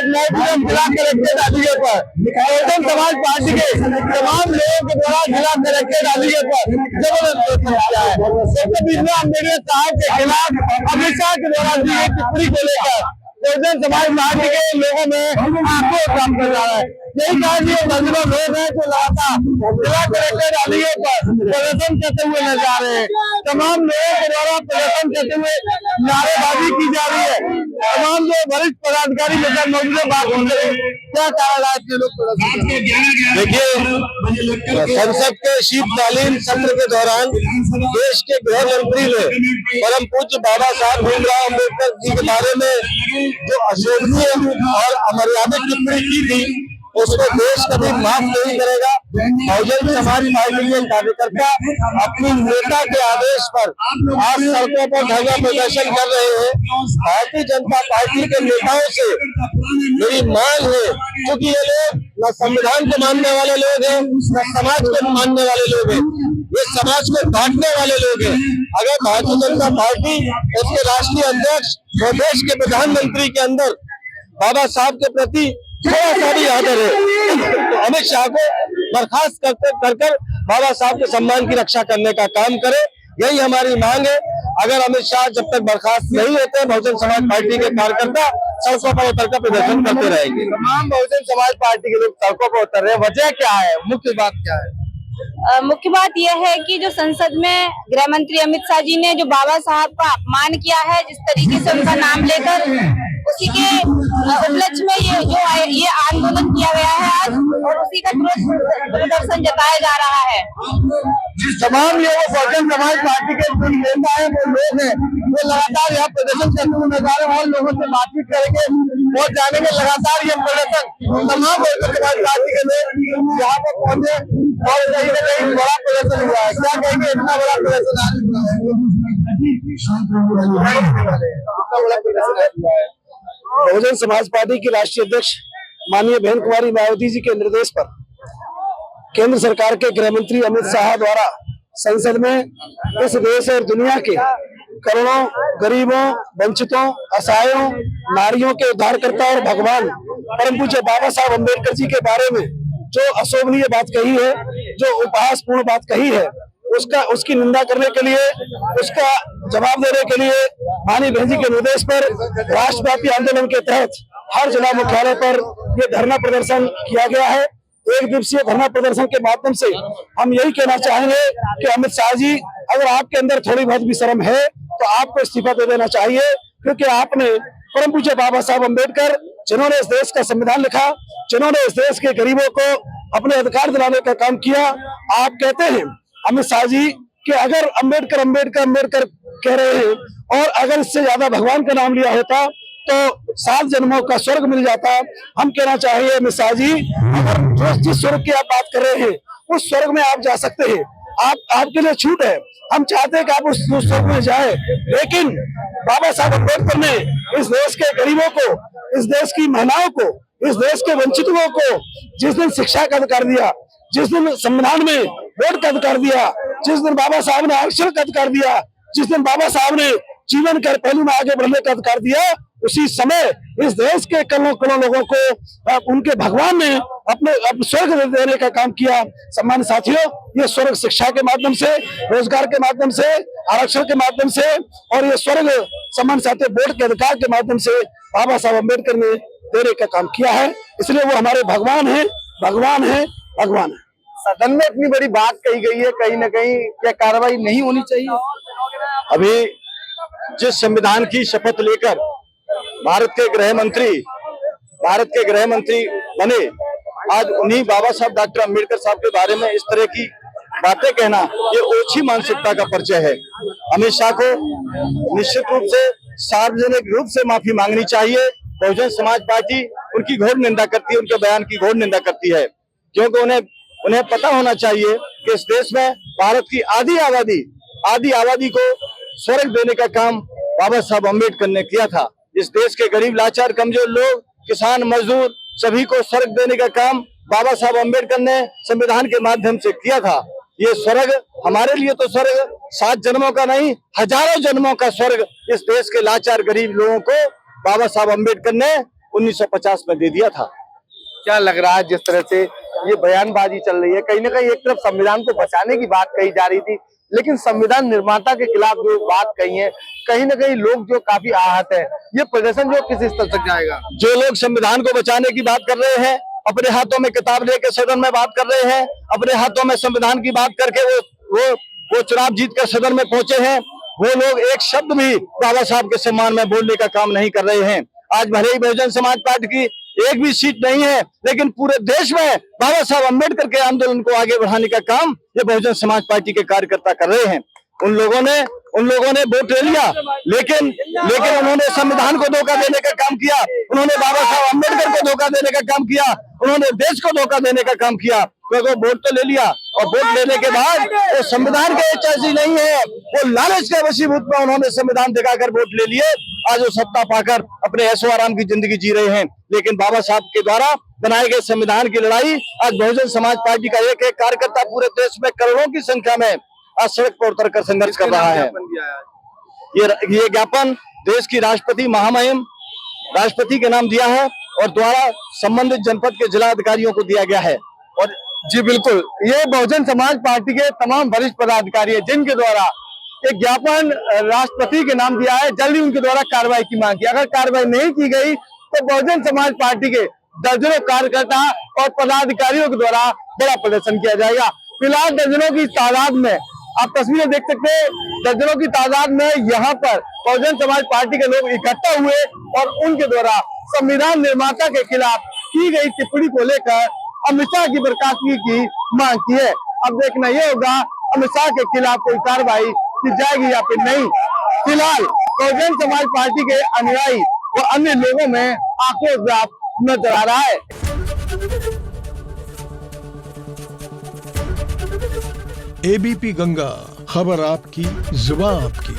एक नए जिला कलेक्टर डालिए पर बहुजन समाज पार्टी के तमाम लोगों के द्वारा जिला कलेक्टर डालिए पर जबरदस्त किया है। डॉक्टर भीमराव अम्बेडकर साहब के खिलाफ अमित शाह के द्वारा दी गई टिप्पणी को लेकर बहुजन समाज पार्टी के लोगों में आक्रोश काम कर रहा है। यही कारण ये दर्जनों लोग हैं जो लगातार जिला कलेक्टर डालिए पर प्रदर्शन करते हुए नजर आ रहे हैं। तमाम लोगों के द्वारा प्रदर्शन करते हुए नारेबाजी की जा रही है। तमाम जो वरिष्ठ पदाधिकारी लेकर मौजूद बात होते हैं, क्या कारण है कि लोग प्रदर्शन? देखिए, संसद के शीतकालीन सत्र के दौरान देश के गृह मंत्री ने परम पूज्य बाबा साहब भीमराव अम्बेडकर जी के बारे में जो अशोभनीय और अमर्यादित टिप्पणी की थी, उसको देश कभी माफ नहीं करेगा। बहुजन समाज पार्टी के कार्यकर्ता अपनी नेता के आदेश पर आज सड़कों पर धरना प्रदर्शन कर रहे हैं। भारतीय जनता पार्टी के नेताओं से मेरी मांग है, क्योंकि ये लोग न संविधान को मानने वाले लोग हैं, न समाज को मानने वाले लोग हैं, ये समाज को बांटने वाले लोग हैं। अगर भारतीय जनता पार्टी इसके राष्ट्रीय अध्यक्ष और देश के प्रधानमंत्री के अंदर बाबा साहब के प्रति थोड़ा सा भी आदर है तो अमित शाह को बर्खास्त कर बाबा साहब के सम्मान की रक्षा करने का काम करे। यही हमारी मांग है। अगर अमित शाह जब तक बर्खास्त नहीं होते, बहुजन समाज पार्टी के कार्यकर्ता सड़कों पर उतरकर प्रदर्शन करते रहेंगे। तमाम बहुजन समाज पार्टी के लोग सड़कों पर उतर रहे हैं, वजह क्या है, मुख्य बात क्या है? मुख्य बात यह है कि जो संसद में गृह मंत्री अमित शाह जी ने जो बाबा साहब का अपमान किया है, जिस तरीके से उनका नाम लेकर उसी के उपलक्ष्य में ये आंदोलन किया गया है आज, और उसी का प्रदर्शन जताया जा रहा है। तमाम ये वो बहुजन समाज पार्टी के जो नेता है, वो लोग हैं, वो लगातार यहाँ प्रदर्शन करते हुए नजर आ रहे हैं और लोगों से बातचीत करेंगे और जानेंगे लगातार ये प्रदर्शन तमाम बहुजन समाज पार्टी के लोग यहाँ पर पहुंचे और कहीं न कहीं बड़ा प्रदर्शन हुआ है। क्या कहेंगे, इतना बड़ा प्रदर्शन आज हुआ है? बहुजन समाज पार्टी की राष्ट्रीय अध्यक्ष माननीय बहन कुमारी मायावती जी के निर्देश पर केंद्र सरकार के गृह मंत्री अमित शाह द्वारा संसद में इस देश और दुनिया के करोड़ों गरीबों, वंचितों, असहायों, नारियों के उद्धारकर्ता और भगवान परम पूज्य बाबा साहब अम्बेडकर जी के बारे में जो अशोभनीय बात कही है, जो उपहासपूर्ण बात कही है, उसकी निंदा करने के लिए, उसका जवाब देने के लिए माननीय बहन जी के निर्देश पर राष्ट्रव्यापी आंदोलन के तहत हर जिला मुख्यालय पर ये धरना प्रदर्शन किया गया है। एक दिवसीय धरना प्रदर्शन के माध्यम से हम यही कहना चाहेंगे कि अमित शाह जी, अगर आपके अंदर थोड़ी बहुत भी शर्म है तो आपको इस्तीफा दे देना चाहिए, क्योंकि आपने परम पूज्य बाबा साहब अम्बेडकर, जिन्होंने इस देश का संविधान लिखा, जिन्होंने इस देश के गरीबों को अपने अधिकार दिलाने का काम किया, आप कहते हैं अमित शाह जी कि अगर अम्बेडकर अम्बेडकर अम्बेडकर कह रहे हैं और अगर इससे ज्यादा भगवान का नाम लिया होता तो 7 जन्मों का स्वर्ग मिल जाता। हम कहना चाहिए अमित शाह जी, अगर जिस स्वर्ग की आप बात कर रहे हैं उस स्वर्ग में आप जा सकते हैं, आपके लिए छूट है। हम चाहते हैं कि आप उस स्वर्ग में जाए, लेकिन बाबा साहब अम्बेडकर ने इस देश के गरीबों को, इस देश की महिलाओं को, इस देश के वंचितों को जिस दिन शिक्षा का अधिकार दिया, जिस दिन संविधान में वोट का अधिकार दिया, जिस दिन बाबा साहब ने आरक्षण का अधिकार दिया, जिस दिन बाबा साहब ने जीवन के पहलू में आगे बढ़ने का अधिकार दिया, उसी समय इस देश के करोड़ों लोगों को उनके भगवान ने अपने स्वर्ग देने का काम किया। सम्मानित साथियों, ये स्वर्ग शिक्षा के माध्यम से, रोजगार के माध्यम से, आरक्षण के माध्यम से, और ये स्वर्ग सम्मानित साथियों वोट के अधिकार के माध्यम से बाबा साहब अम्बेडकर ने देने का काम किया है। इसलिए वो हमारे भगवान है, भगवान है, भगवान है। सदन में इतनी बड़ी बात कही गई है, कहीं न कहीं क्या कार्रवाई नहीं होनी चाहिए? अभी जिस संविधान की शपथ लेकर भारत के गृह मंत्री बने, आज उन्हीं बाबा साहब डॉक्टर अम्बेडकर साहब के बारे में इस तरह की बातें कहना, ये ओछी मानसिकता का परिचय है। अमित शाह को निश्चित रूप से सार्वजनिक रूप से माफी मांगनी चाहिए। बहुजन समाज पार्टी उनकी घोर निंदा करती है, उनके बयान की घोर निंदा करती है, क्योंकि उन्हें पता होना चाहिए कि इस देश में भारत की आधी आबादी को स्वर्ग देने का काम बाबा साहब अम्बेडकर ने किया था। इस देश के गरीब, लाचार, कमजोर लोग, किसान, मजदूर, सभी को स्वर्ग देने का काम बाबा साहब अम्बेडकर ने संविधान के माध्यम से किया था। ये स्वर्ग हमारे लिए तो स्वर्ग 7 जन्मों का नहीं, हजारों जन्मों का स्वर्ग इस देश के लाचार गरीब लोगों को बाबा साहब अम्बेडकर ने 1950 में दे दिया था। क्या लग रहा है जिस तरह से ये बयानबाजी चल रही है, कहीं ना कहीं एक तरफ संविधान को बचाने की बात कही जा रही थी, लेकिन संविधान निर्माता के खिलाफ जो बात कही है, कहीं ना कहीं लोग जो काफी आहत है, ये प्रदर्शन जो किस स्तर तक जाएगा? जो लोग संविधान को बचाने की बात कर रहे हैं, अपने हाथों में किताब लेकर सदन में बात कर रहे हैं, अपने हाथों में संविधान की बात करके वो चुनाव जीत कर सदन में पहुंचे हैं, वो लोग एक शब्द भी बाबा साहब के सम्मान में बोलने का काम नहीं कर रहे हैं। आज भले ही बहुजन समाज पार्टी की एक भी सीट नहीं है, लेकिन पूरे देश में बाबा साहब अम्बेडकर के आंदोलन को आगे बढ़ाने का काम ये बहुजन समाज पार्टी के कार्यकर्ता कर रहे हैं। उन लोगों ने वोट ले लिया, लेकिन उन्होंने संविधान को धोखा देने का काम किया, उन्होंने बाबा साहब अम्बेडकर को धोखा देने का काम किया, उन्होंने देश को धोखा देने का काम किया। क्योंकि वोट तो ले लिया और वोट लेने के बाद वो संविधान के चर्ची नहीं है, वो लालच के वशीभूत में उन्होंने संविधान दिखाकर वोट ले लिए। आज वो सत्ता पाकर अपने ऐशो आराम की जिंदगी जी रहे हैं, लेकिन बाबा साहब के द्वारा बनाए गए संविधान की लड़ाई आज बहुजन समाज पार्टी का एक एक कार्यकर्ता पूरे देश में करोड़ों की संख्या में आज सड़क पर उतरकर संघर्ष कर रहा है। ये ज्ञापन देश की राष्ट्रपति महामहिम राष्ट्रपति के नाम दिया है और द्वारा संबंधित जनपद के जिला अधिकारियों को दिया गया है। और जी बिल्कुल, ये बहुजन समाज पार्टी के तमाम वरिष्ठ पदाधिकारी है जिनके द्वारा एक ज्ञापन राष्ट्रपति के नाम दिया है, जल्दी उनके द्वारा कार्रवाई की मांग की। अगर कार्रवाई नहीं की गई तो बहुजन समाज पार्टी के दर्जनों कार्यकर्ता और पदाधिकारियों के द्वारा बड़ा प्रदर्शन किया जाएगा। फिलहाल दर्जनों की तादाद में आप तस्वीरें देख सकते हैं, दर्जनों की तादाद में यहाँ पर बहुजन समाज पार्टी के लोग इकट्ठा हुए और उनके द्वारा संविधान निर्माता के खिलाफ की गई टिप्पणी को लेकर अमित शाह की बर्खास्तगी की मांग की है। अब देखना यह होगा अमित शाह के खिलाफ कोई कार्रवाई की जाएगी या फिर नहीं। फिलहाल बहुजन समाज पार्टी के अनुयायी व अन्य लोगों में आक्रोश व्याप्त नजर आ रहा है। एबीपी गंगा, खबर आपकी, जुबान आपकी।